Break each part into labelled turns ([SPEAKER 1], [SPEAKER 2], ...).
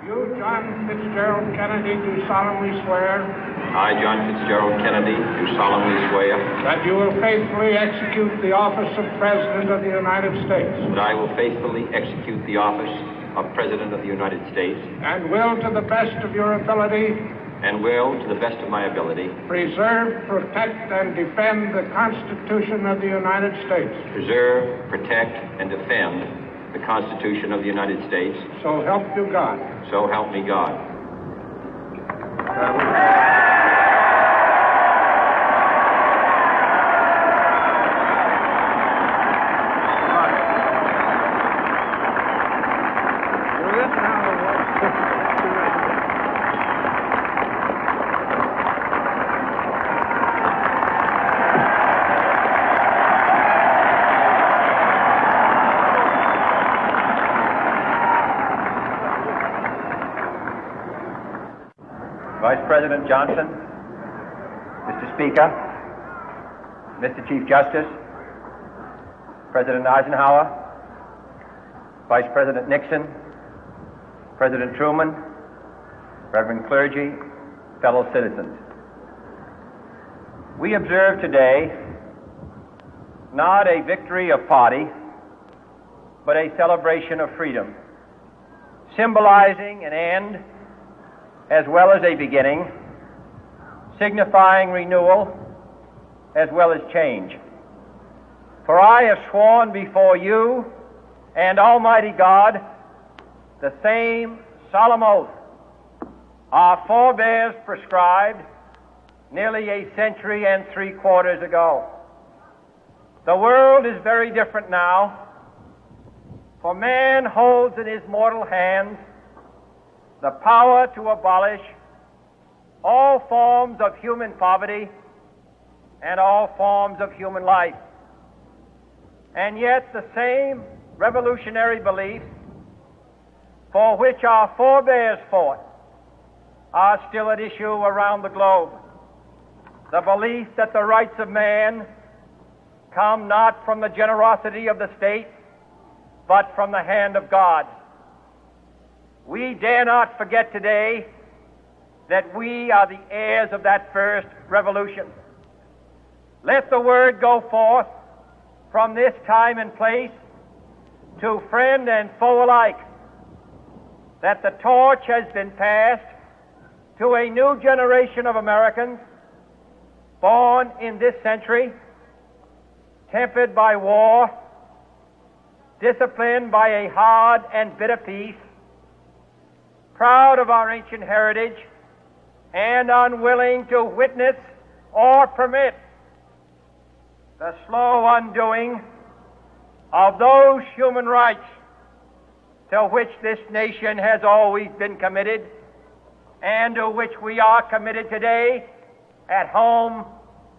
[SPEAKER 1] You, John Fitzgerald Kennedy, do solemnly swear.
[SPEAKER 2] I, John Fitzgerald Kennedy, do solemnly swear.
[SPEAKER 1] That you will faithfully execute the office of President of the United States.
[SPEAKER 2] That I will faithfully execute the office of President of the United States.
[SPEAKER 1] And will, to the best of your ability.
[SPEAKER 2] And will, to the best of my ability.
[SPEAKER 1] Preserve, protect, and defend the Constitution of the United States.
[SPEAKER 2] Preserve, protect, and defend the Constitution of the United States.
[SPEAKER 1] So help you God.
[SPEAKER 2] So help me God.
[SPEAKER 3] Vice President Johnson, Mr. Speaker, Mr. Chief Justice, President Eisenhower, Vice President Nixon, President Truman, Reverend clergy, fellow citizens. We observe today not a victory of party, but a celebration of freedom, symbolizing an end as well as a beginning, signifying renewal as well as change. For I have sworn before you and Almighty God the same solemn oath our forebears prescribed nearly a century and 3/4 ago. The world is very different now, for man holds in his mortal hands the power to abolish all forms of human poverty and all forms of human life. And yet the same revolutionary beliefs for which our forebears fought are still at issue around the globe. The belief that the rights of man come not from the generosity of the state, but from the hand of God. We dare not forget today that we are the heirs of that first revolution. Let the word go forth from this time and place to friend and foe alike that the torch has been passed to a new generation of Americans born in this century, tempered by war, disciplined by a hard and bitter peace, proud of our ancient heritage, and unwilling to witness or permit the slow undoing of those human rights to which this nation has always been committed and to which we are committed today at home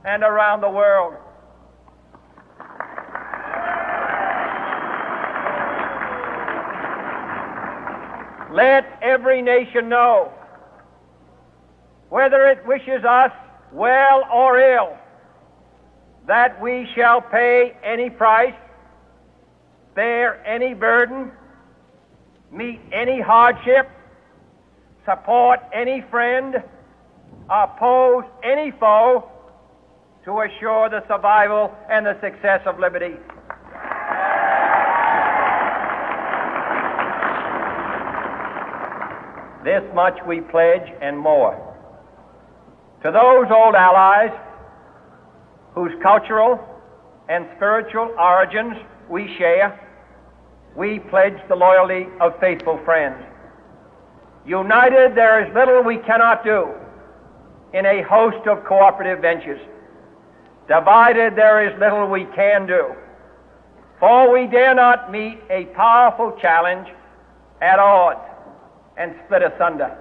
[SPEAKER 3] and around the world. Let every nation know, whether it wishes us well or ill, that we shall pay any price, bear any burden, meet any hardship, support any friend, oppose any foe to assure the survival and the success of liberty. This much we pledge and more. To those old allies whose cultural and spiritual origins we share, we pledge the loyalty of faithful friends. United, there is little we cannot do in a host of cooperative ventures. Divided, there is little we can do, for we dare not meet a powerful challenge at odds and split asunder.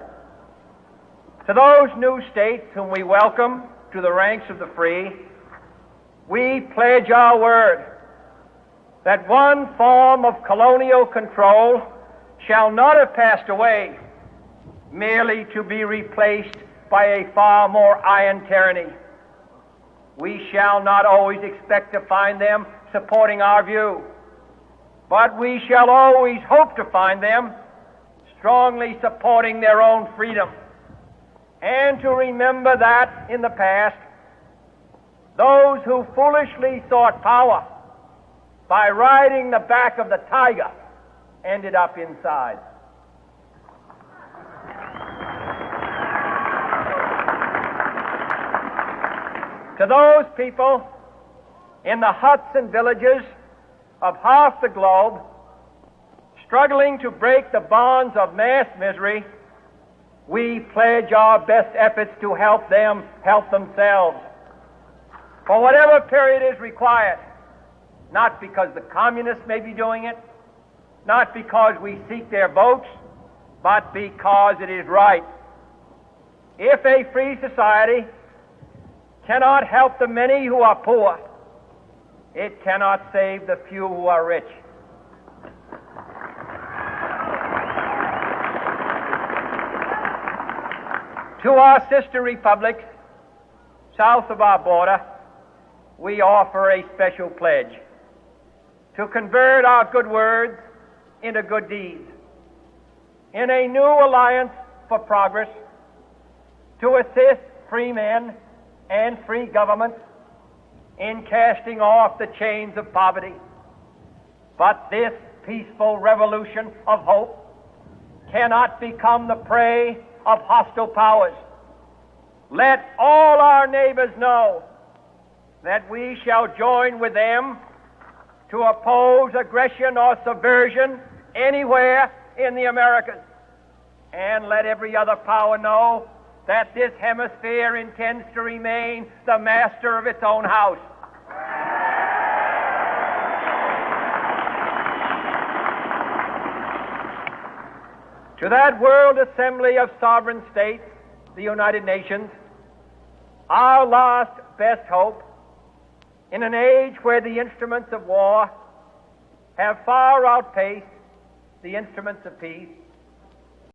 [SPEAKER 3] To those new states whom we welcome to the ranks of the free, we pledge our word that one form of colonial control shall not have passed away merely to be replaced by a far more iron tyranny. We shall not always expect to find them supporting our view, but we shall always hope to find them strongly supporting their own freedom, and to remember that in the past, those who foolishly sought power by riding the back of the tiger ended up inside. To those people in the huts and villages of half the globe struggling to break the bonds of mass misery, we pledge our best efforts to help them help themselves for whatever period is required, not because the communists may be doing it, not because we seek their votes, but because it is right. If a free society cannot help the many who are poor, it cannot save the few who are rich. To our sister republics south of our border, we offer a special pledge to convert our good words into good deeds, in a new alliance for progress, to assist free men and free governments in casting off the chains of poverty. But this peaceful revolution of hope cannot become the prey of hostile powers. Let all our neighbors know that we shall join with them to oppose aggression or subversion anywhere in the Americas. And let every other power know that this hemisphere intends to remain the master of its own house. To that World Assembly of Sovereign States, the United Nations, our last best hope, in an age where the instruments of war have far outpaced the instruments of peace,